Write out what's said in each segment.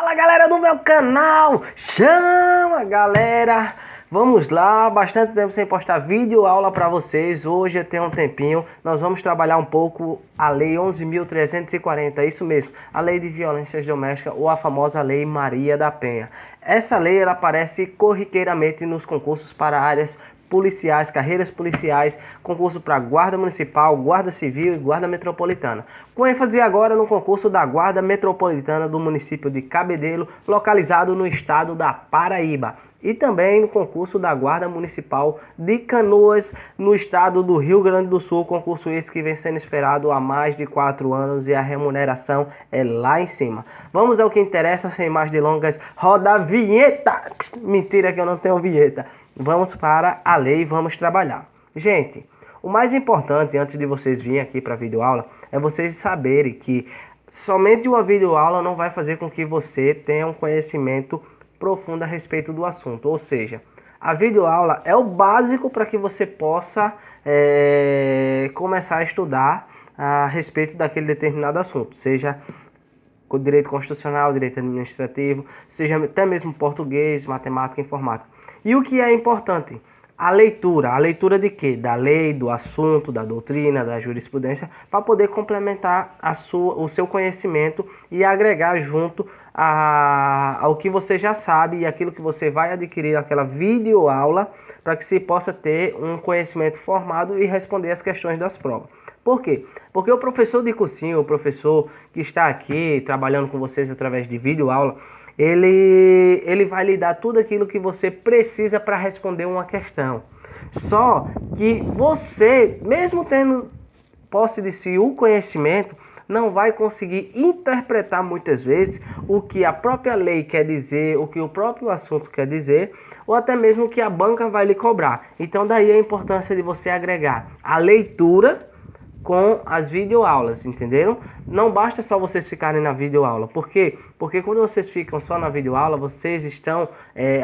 Fala galera do meu canal, chama galera, vamos lá, bastante tempo sem postar vídeo aula para vocês. Hoje eu tenho um tempinho, nós vamos trabalhar um pouco a lei 11.340, isso mesmo, a lei de violências domésticas ou a famosa lei Maria da Penha. Essa lei ela aparece corriqueiramente nos concursos para áreas policiais, carreiras policiais, concurso para Guarda Municipal, Guarda Civil e Guarda Metropolitana. Com ênfase agora no concurso da Guarda Metropolitana do município de Cabedelo, localizado no estado da Paraíba. E também no concurso da Guarda Municipal de Canoas, no estado do Rio Grande do Sul. Concurso esse que vem sendo esperado há mais de 4 anos e a remuneração é lá em cima. Vamos ao que interessa, sem mais delongas, roda a vinheta! Mentira que eu não tenho vinheta. Vamos para a lei e vamos trabalhar. Gente, o mais importante antes de vocês virem aqui para a videoaula é vocês saberem que somente uma videoaula não vai fazer com que você tenha um conhecimento profundo a respeito do assunto. Ou seja, a videoaula é o básico para que você possa começar a estudar a respeito daquele determinado assunto, seja o direito constitucional, direito administrativo, seja até mesmo português, matemática, informática. E o que é importante? A leitura de quê? Da lei, do assunto, da doutrina, da jurisprudência, para poder complementar o seu conhecimento e agregar junto ao que você já sabe e aquilo que você vai adquirir naquela videoaula, para que se possa ter um conhecimento formado e responder as questões das provas. Por quê? Porque o professor de cursinho, o professor que está aqui trabalhando com vocês através de videoaula, ele vai lhe dar tudo aquilo que você precisa para responder uma questão. Só que você, mesmo tendo posse de si o conhecimento, não vai conseguir interpretar muitas vezes o que a própria lei quer dizer, o que o próprio assunto quer dizer, ou até mesmo o que a banca vai lhe cobrar. Então daí a importância de você agregar a leitura com as videoaulas, entenderam? Não basta só vocês ficarem na videoaula. Por quê? Porque quando vocês ficam só na videoaula, vocês estão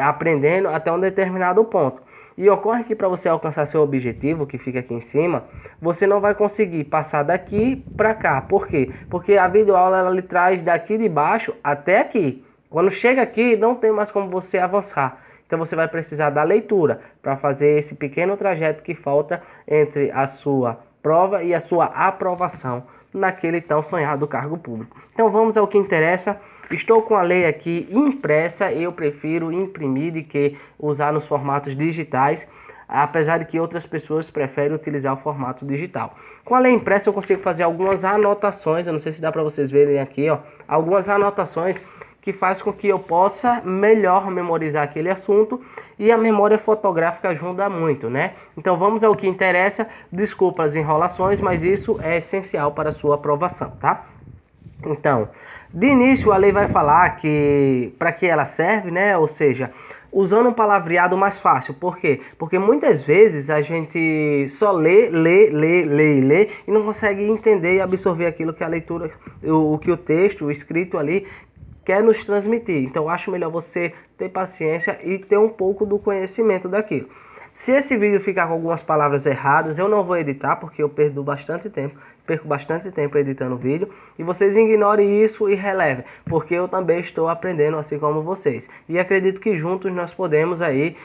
aprendendo até um determinado ponto. E ocorre que para você alcançar seu objetivo, que fica aqui em cima, você não vai conseguir passar daqui para cá. Por quê? Porque a videoaula ela lhe traz daqui de baixo até aqui. Quando chega aqui, não tem mais como você avançar. Então você vai precisar da leitura para fazer esse pequeno trajeto que falta entre a sua prova e a sua aprovação naquele tão sonhado cargo público. Então vamos ao que interessa. Estou com a lei aqui impressa, eu prefiro imprimir do que usar nos formatos digitais, apesar de que outras pessoas preferem utilizar o formato digital. Com a lei impressa eu consigo fazer algumas anotações, eu não sei se dá para vocês verem aqui, ó, algumas anotações que faz com que eu possa melhor memorizar aquele assunto, e a memória fotográfica ajuda muito, né? Então vamos ao que interessa. Desculpa as enrolações, mas isso é essencial para a sua aprovação, tá? Então, de início a lei vai falar que para que ela serve, né? Ou seja, usando um palavreado mais fácil. Por quê? Porque muitas vezes a gente só lê e não consegue entender e absorver aquilo que a leitura, o que o texto, o escrito ali quer nos transmitir. Então eu acho melhor você ter paciência e ter um pouco do conhecimento daquilo. Se esse vídeo ficar com algumas palavras erradas, eu não vou editar, porque eu perco bastante tempo editando o vídeo, e vocês ignorem isso e relevem, porque eu também estou aprendendo assim como vocês, e acredito que juntos nós podemos aí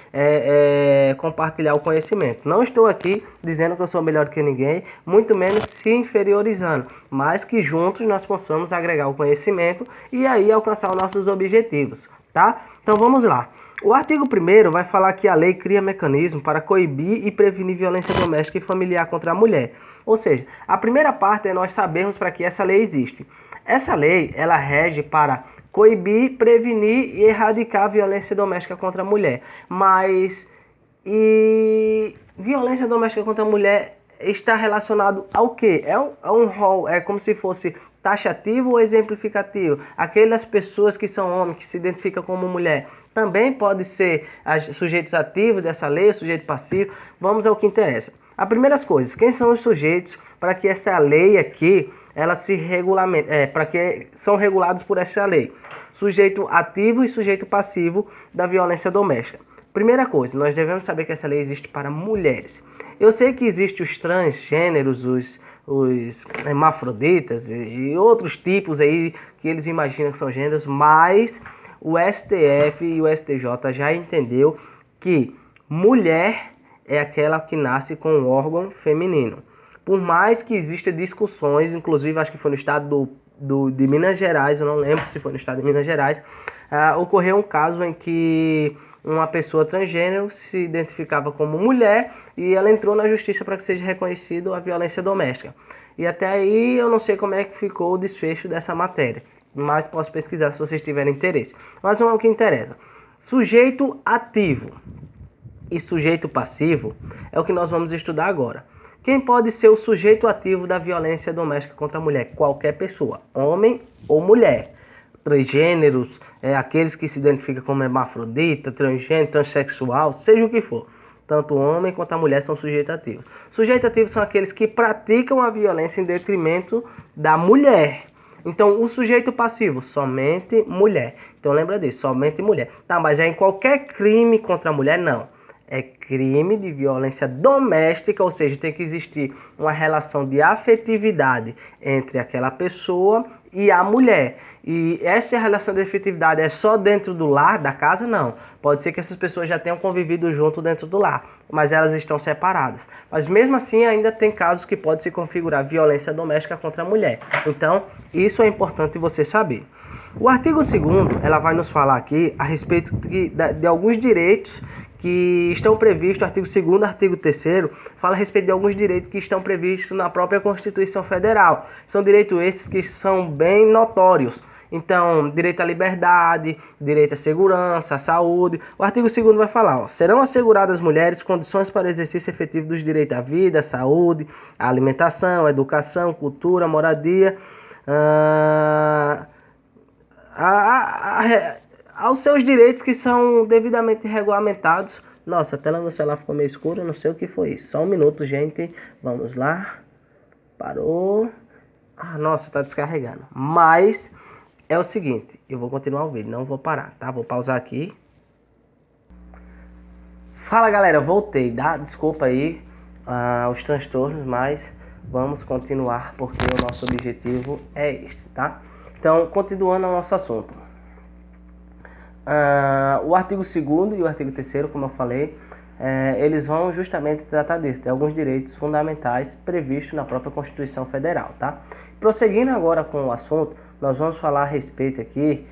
compartilhar o conhecimento. Não estou aqui dizendo que eu sou melhor que ninguém, muito menos se inferiorizando, mas que juntos nós possamos agregar o conhecimento e aí alcançar os nossos objetivos, tá? Então vamos lá. O artigo 1º vai falar que a lei cria mecanismo para coibir e prevenir violência doméstica e familiar contra a mulher. Ou seja, a primeira parte é nós sabermos para que essa lei existe. Essa lei, ela rege para coibir, prevenir e erradicar a violência doméstica contra a mulher. Mas, violência doméstica contra a mulher está relacionado ao quê? É um rol, é como se fosse taxativo ou exemplificativo. Aquelas pessoas que são homens, que se identificam como mulher, também pode ser sujeitos ativos dessa lei, sujeito passivo. Vamos ao que interessa. As primeiras coisas, quem são os sujeitos para que essa lei aqui, ela se regulamente, para que são regulados por essa lei? Sujeito ativo e sujeito passivo da violência doméstica. Primeira coisa, nós devemos saber que essa lei existe para mulheres. Eu sei que existem os transgêneros, os hermafroditas e outros tipos aí que eles imaginam que são gêneros, mas o STF e o STJ já entendeu que mulher é aquela que nasce com um órgão feminino. Por mais que existam discussões, inclusive acho que foi no estado de Minas Gerais, eu não lembro se foi no estado de Minas Gerais, ocorreu um caso em que uma pessoa transgênero se identificava como mulher e ela entrou na justiça para que seja reconhecido a violência doméstica. E até aí eu não sei como é que ficou o desfecho dessa matéria, mas posso pesquisar se vocês tiverem interesse. Mas vamos ao que interessa. Sujeito ativo e sujeito passivo é o que nós vamos estudar agora. Quem pode ser o sujeito ativo da violência doméstica contra a mulher? Qualquer pessoa, homem ou mulher. Transgêneros, aqueles que se identificam como hermafrodita, transgênero, transexual, seja o que for. Tanto o homem quanto a mulher são sujeitos ativos. Sujeitos ativos são aqueles que praticam a violência em detrimento da mulher. Então, o sujeito passivo, somente mulher. Então, lembra disso, somente mulher. Tá, mas é em qualquer crime contra a mulher? Não. É crime de violência doméstica, ou seja, tem que existir uma relação de afetividade entre aquela pessoa e a mulher. E essa relação de afetividade é só dentro do lar, da casa? Não. Pode ser que essas pessoas já tenham convivido junto dentro do lar, mas elas estão separadas. Mas mesmo assim ainda tem casos que pode se configurar violência doméstica contra a mulher. Então, isso é importante você saber. O artigo 2º, ela vai nos falar aqui a respeito de alguns direitos que estão previstos, artigo 2º, artigo 3º, fala a respeito de alguns direitos que estão previstos na própria Constituição Federal. São direitos esses que são bem notórios. Então, direito à liberdade, direito à segurança, à saúde. O artigo 2º vai falar, serão asseguradas às mulheres condições para o exercício efetivo dos direitos à vida, à saúde, à alimentação, à educação, cultura, moradia, aos seus direitos que são devidamente regulamentados. Nossa, a tela do celular ficou meio escura, não sei o que foi isso. Só um minuto, gente. Vamos lá. Parou. Nossa, tá descarregando. Mas é o seguinte, eu vou continuar o vídeo, não vou parar, tá? Vou pausar aqui. Fala, galera, voltei, tá? Desculpa aí os transtornos, mas vamos continuar porque o nosso objetivo é este, tá? Então, continuando o nosso assunto. O artigo 2º e o artigo 3º, como eu falei, eles vão justamente tratar disso, de alguns direitos fundamentais previstos na própria Constituição Federal, tá? Prosseguindo agora com o assunto, nós vamos falar a respeito aqui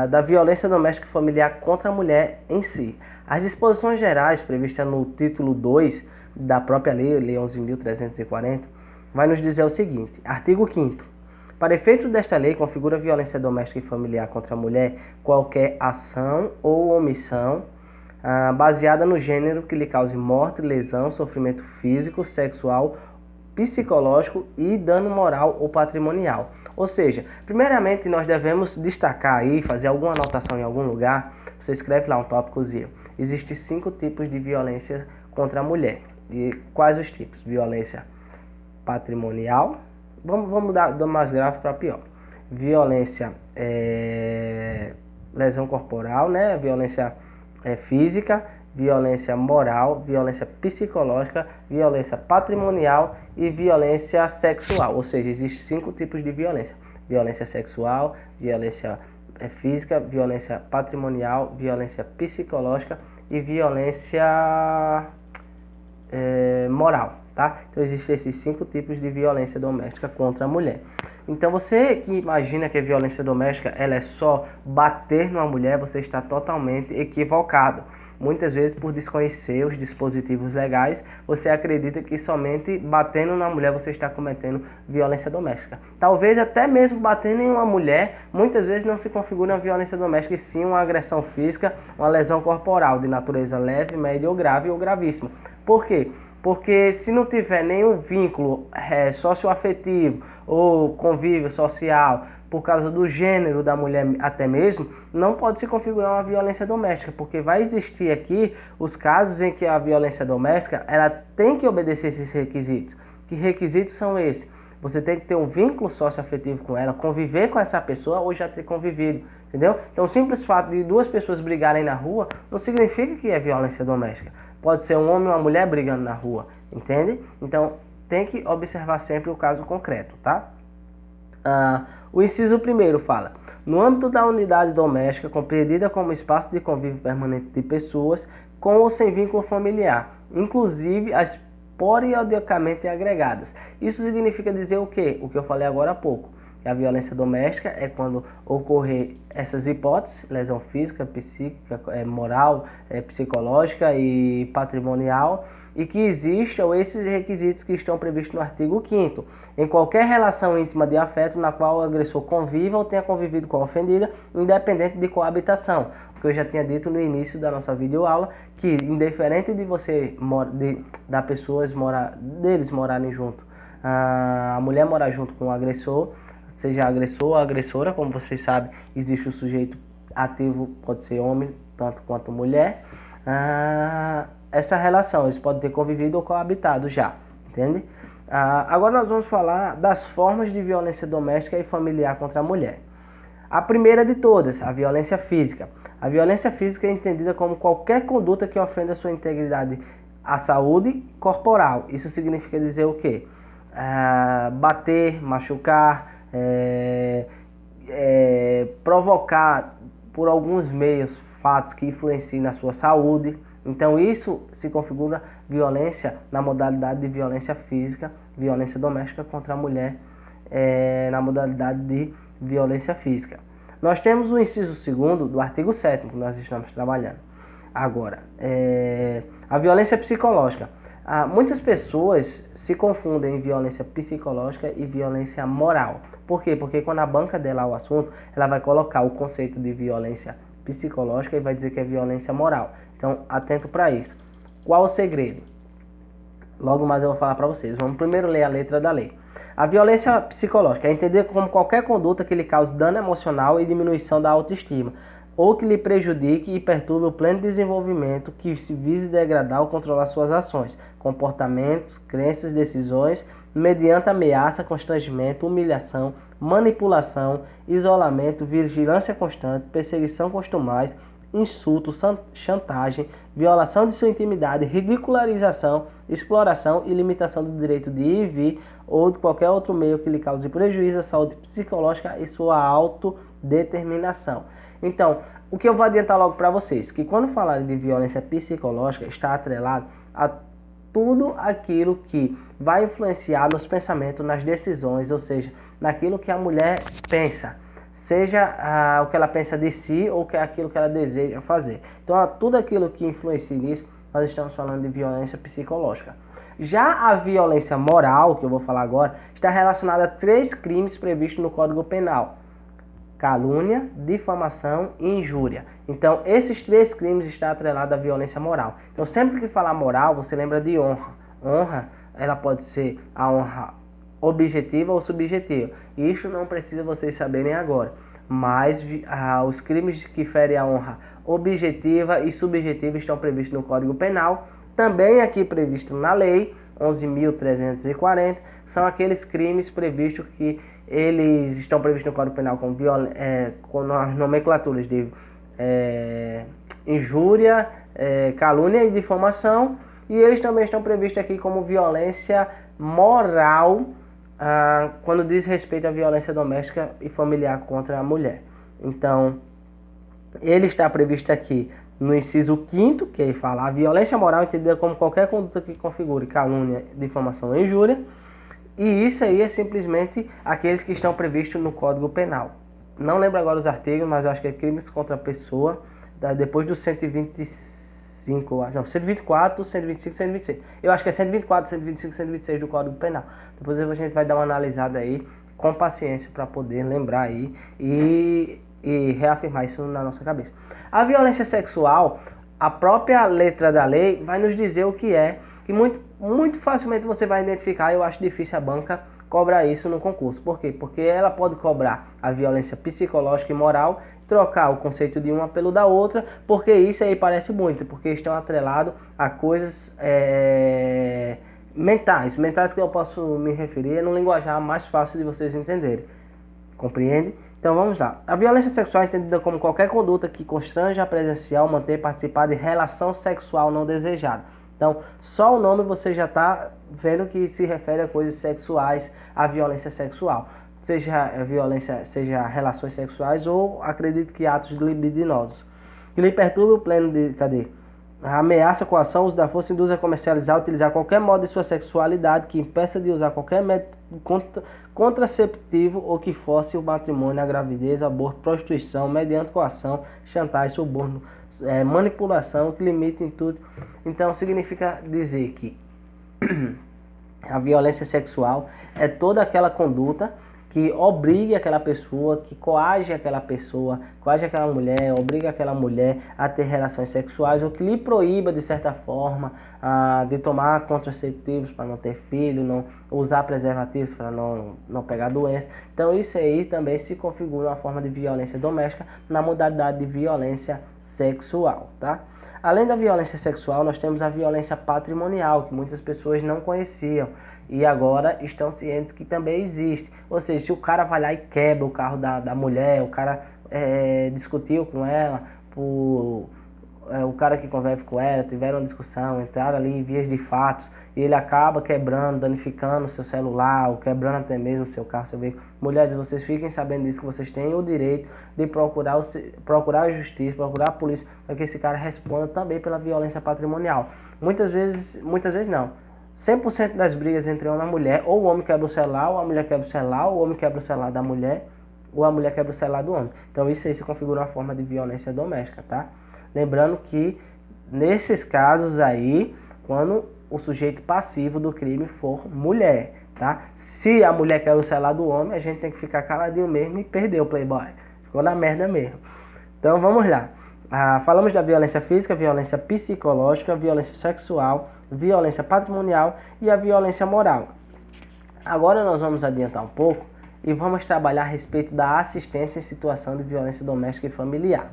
da violência doméstica e familiar contra a mulher em si. As disposições gerais previstas no título 2 da própria Lei 11.340, vai nos dizer o seguinte, artigo 5º. Para efeito desta lei, configura violência doméstica e familiar contra a mulher qualquer ação ou omissão baseada no gênero que lhe cause morte, lesão, sofrimento físico, sexual, psicológico e dano moral ou patrimonial. Ou seja, primeiramente nós devemos destacar aí, fazer alguma anotação em algum lugar, você escreve lá um tópicozinho. Existem 5 tipos de violência contra a mulher. E quais os tipos? Violência patrimonial. Vamos dar mais grave para pior. Violência, lesão corporal, né? Violência física, violência moral, violência psicológica, violência patrimonial e violência sexual. Ou seja, existem 5 tipos de violência. Violência sexual, violência física, violência patrimonial, violência psicológica e violência moral. Tá? Então existem esses 5 tipos de violência doméstica contra a mulher. Então você que imagina que a violência doméstica ela é só bater numa mulher, você está totalmente equivocado. Muitas vezes, por desconhecer os dispositivos legais, você acredita que somente batendo na mulher você está cometendo violência doméstica. Talvez até mesmo batendo em uma mulher, muitas vezes não se configura uma violência doméstica, e sim uma agressão física, uma lesão corporal de natureza leve, média ou grave ou gravíssima. Por quê? Porque se não tiver nenhum vínculo socioafetivo ou convívio social, por causa do gênero da mulher até mesmo, não pode se configurar uma violência doméstica, porque vai existir aqui os casos em que a violência doméstica ela tem que obedecer esses requisitos. Que requisitos são esses? Você tem que ter um vínculo socioafetivo com ela, conviver com essa pessoa ou já ter convivido, entendeu? Então o simples fato de 2 pessoas brigarem na rua não significa que é violência doméstica. Pode ser um homem e uma mulher brigando na rua, entende? Então tem que observar sempre o caso concreto, tá? O inciso primeiro fala: no âmbito da unidade doméstica, compreendida como espaço de convívio permanente de pessoas com ou sem vínculo familiar, inclusive as periodicamente agregadas. Isso significa dizer o quê? O que eu falei agora há pouco. A violência doméstica é quando ocorrer essas hipóteses: lesão física, psíquica, moral, psicológica e patrimonial, e que existam esses requisitos que estão previstos no artigo 5º, em qualquer relação íntima de afeto na qual o agressor conviva ou tenha convivido com a ofendida, independente de coabitação. Porque eu já tinha dito no início da nossa videoaula que, indiferente de você, deles morarem junto, a mulher morar junto com o agressor, seja agressor ou agressora, como vocês sabem, existe o sujeito ativo, pode ser homem, tanto quanto mulher. Essa relação, eles podem ter convivido ou coabitado já, entende? Agora nós vamos falar das formas de violência doméstica e familiar contra a mulher. A primeira de todas, a violência física. A violência física é entendida como qualquer conduta que ofenda a sua integridade, à saúde corporal. Isso significa dizer o quê? Bater, machucar, provocar por alguns meios fatos que influenciem na sua saúde. Então isso se configura violência na modalidade de violência física, violência doméstica contra a mulher, na modalidade de violência física. Nós temos o inciso 2º do artigo 7º que nós estamos trabalhando. Agora, a violência psicológica. Muitas pessoas se confundem em violência psicológica e violência moral. Por quê? Porque quando a banca dela o assunto, ela vai colocar o conceito de violência psicológica e vai dizer que é violência moral. Então, atento para isso. Qual o segredo? Logo mais eu vou falar para vocês. Vamos primeiro ler a letra da lei. A violência psicológica é entendida como qualquer conduta que lhe cause dano emocional e diminuição da autoestima, ou que lhe prejudique e perturbe o pleno desenvolvimento, que se vise degradar ou controlar suas ações, comportamentos, crenças, decisões, mediante ameaça, constrangimento, humilhação, manipulação, isolamento, vigilância constante, perseguição costumais, insulto, chantagem, violação de sua intimidade, ridicularização, exploração e limitação do direito de ir e vir ou de qualquer outro meio que lhe cause prejuízo à saúde psicológica e sua autodeterminação. Então, o que eu vou adiantar logo para vocês, que quando falarem de violência psicológica, está atrelado a tudo aquilo que vai influenciar nos pensamentos, nas decisões, ou seja, naquilo que a mulher pensa, seja o que ela pensa de si ou que é aquilo que ela deseja fazer. Então, tudo aquilo que influencia nisso, nós estamos falando de violência psicológica. Já a violência moral, que eu vou falar agora, está relacionada a 3 crimes previstos no Código Penal: calúnia, difamação e injúria. Então, esses 3 crimes estão atrelados à violência moral. Então, sempre que falar moral, você lembra de honra. Honra, ela pode ser a honra objetiva ou subjetiva. Isso não precisa vocês saberem agora. Mas os crimes que ferem a honra objetiva e subjetiva estão previstos no Código Penal. Também aqui previsto na lei 11.340, são aqueles crimes previstos que eles estão previstos no Código Penal com as nomenclaturas de injúria, calúnia e difamação, e eles também estão previstos aqui como violência moral, quando diz respeito à violência doméstica e familiar contra a mulher. Então, ele está previsto aqui no inciso 5º, que fala: a violência moral entendida como qualquer conduta que configure calúnia, difamação ou injúria. E isso aí é simplesmente aqueles que estão previstos no Código Penal. Não lembro agora os artigos, mas eu acho que é crimes contra a pessoa, depois do 125, não, 124, 125, 126. Eu acho que é 124, 125, 126 do Código Penal. Depois a gente vai dar uma analisada aí com paciência para poder lembrar aí e reafirmar isso na nossa cabeça. A violência sexual, a própria letra da lei vai nos dizer o que é, que muito facilmente você vai identificar. Eu acho difícil a banca cobrar isso no concurso. Por quê? Porque ela pode cobrar a violência psicológica e moral, trocar o conceito de uma pelo da outra, porque isso aí parece muito, porque estão atrelados a coisas mentais que eu posso me referir num linguajar mais fácil de vocês entenderem. Compreende? Então vamos lá. A violência sexual é entendida como qualquer conduta que constranja a presenciar ou manter participar de relação sexual não desejada. Então, só o nome você já está vendo que se refere a coisas sexuais, a violência sexual. Seja violência, seja relações sexuais ou acredito que atos libidinosos. Que lhe perturbe o pleno de... Cadê? A ameaça, coação, uso da força induz a comercializar, utilizar qualquer modo de sua sexualidade que impeça de usar qualquer método contraceptivo ou que force o matrimônio, a gravidez, aborto, prostituição, mediante coação, chantagem, suborno, manipulação, que limite em tudo. Então significa dizer que a violência sexual é toda aquela conduta que obrigue aquela pessoa, que coage aquela pessoa, coage aquela mulher, obriga aquela mulher a ter relações sexuais ou que lhe proíba de certa forma de tomar contraceptivos para não ter filho, não usar preservativos para não pegar doença. Então isso aí também se configura uma forma de violência doméstica na modalidade de violência sexual, tá? Além da violência sexual, nós temos a violência patrimonial, que muitas pessoas não conheciam e agora estão cientes que também existe. Ou seja, se o cara vai lá e quebra o carro da mulher, o cara discutiu com ela, o cara que convive com ela, tiveram uma discussão, entraram ali em vias de fatos, e ele acaba quebrando, danificando o seu celular, ou quebrando até mesmo o seu carro, seu veículo. Mulheres, vocês fiquem sabendo disso, que vocês têm o direito de procurar a justiça, procurar a polícia, para que esse cara responda também pela violência patrimonial. Muitas vezes não. 100% das brigas entre homem e mulher, ou o homem quebra o celular, ou a mulher quebra o celular, ou o homem quebra o celular da mulher, ou a mulher quebra o celular do homem. Então isso aí se configura uma forma de violência doméstica, tá? Lembrando que nesses casos aí, quando o sujeito passivo do crime for mulher, tá? Se a mulher quebra o celular do homem, a gente tem que ficar caladinho mesmo e perder o playboy. Ficou na merda mesmo. Então vamos lá. Falamos da violência física, violência psicológica, violência sexual, violência patrimonial e a violência moral. Agora nós vamos adiantar um pouco e vamos trabalhar a respeito da assistência em situação de violência doméstica e familiar.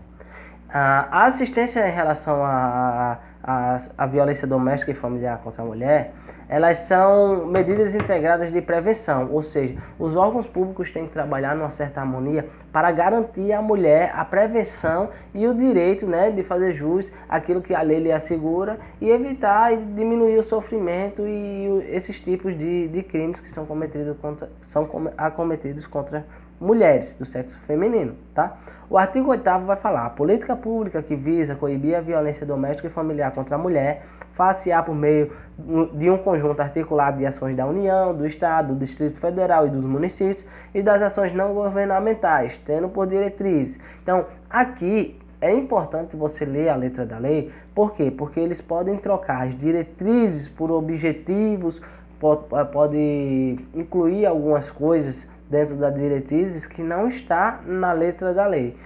A assistência em relação à violência doméstica e familiar contra a mulher, elas são medidas integradas de prevenção, ou seja, os órgãos públicos têm que trabalhar numa certa harmonia para garantir à mulher a prevenção e o direito, né, de fazer jus àquilo que a lei lhe assegura e evitar e diminuir o sofrimento e esses tipos de crimes que são acometidos contra mulheres do sexo feminino, tá? O artigo 8º vai falar: a política pública que visa coibir a violência doméstica e familiar contra a mulher far-se-á por meio de um conjunto articulado de ações da União, do Estado, do Distrito Federal e dos municípios e das ações não governamentais, tendo por diretrizes. Então, aqui é importante você ler a letra da lei. Por quê? Porque eles podem trocar as diretrizes por objetivos, pode incluir algumas coisas dentro das diretrizes que não está na letra da lei.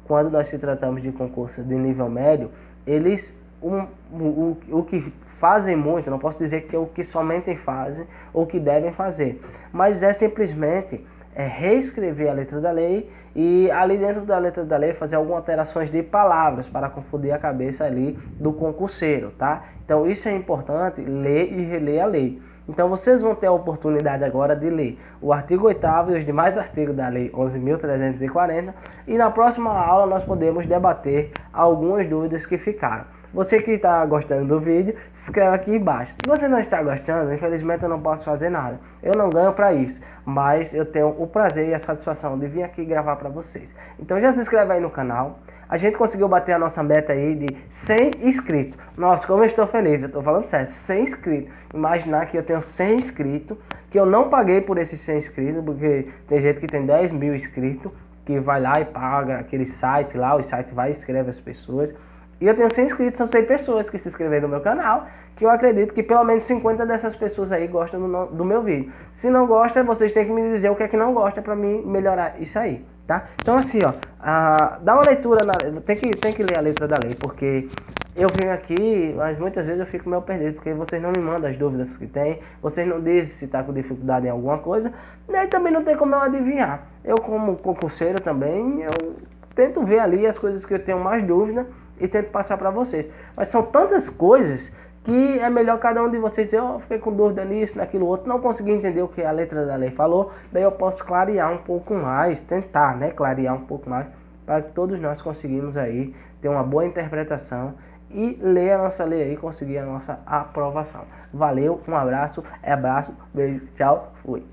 Quando nós se tratamos de concurso de nível médio, eles o que fazem muito, não posso dizer que é o que somente fazem ou que devem fazer, mas é simplesmente reescrever a letra da lei e ali dentro da letra da lei fazer algumas alterações de palavras para confundir a cabeça ali do concurseiro, tá? Então isso é importante, ler e reler a lei. Então vocês vão ter a oportunidade agora de ler o artigo 8º e os demais artigos da lei 11.340 e na próxima aula nós podemos debater algumas dúvidas que ficaram. Você que está gostando do vídeo, se inscreve aqui embaixo. Se você não está gostando, infelizmente eu não posso fazer nada. Eu não ganho para isso, mas eu tenho o prazer e a satisfação de vir aqui gravar para vocês. Então já se inscreve aí no canal. A gente conseguiu bater a nossa meta aí de 100 inscritos. Nossa, como eu estou feliz, eu estou falando sério, 100 inscritos. Imaginar que eu tenho 100 inscritos, que eu não paguei por esses 100 inscritos, porque tem gente que tem 10 mil inscritos, que vai lá e paga aquele site lá, o site vai e escreve as pessoas. E eu tenho 100 inscritos, são 100 pessoas que se inscreveram no meu canal, que eu acredito que pelo menos 50 dessas pessoas aí gostam do meu vídeo. Se não gosta, vocês têm que me dizer o que é que não gosta para mim melhorar isso aí, tá? Então assim, ó, dá uma leitura, tem que ler a letra da lei, porque eu venho aqui, mas muitas vezes eu fico meio perdido, porque vocês não me mandam as dúvidas que tem, vocês não dizem se está com dificuldade em alguma coisa, e também não tem como eu adivinhar. Eu como concurseiro também, eu tento ver ali as coisas que eu tenho mais dúvida, e tento passar para vocês. Mas são tantas coisas que é melhor cada um de vocês dizer: eu fiquei com dúvida nisso, naquilo outro, não consegui entender o que a letra da lei falou, daí eu posso clarear um pouco mais, tentar, né, clarear um pouco mais, para que todos nós conseguimos aí ter uma boa interpretação e ler a nossa lei aí, conseguir a nossa aprovação. Valeu, um abraço, beijo, tchau, fui.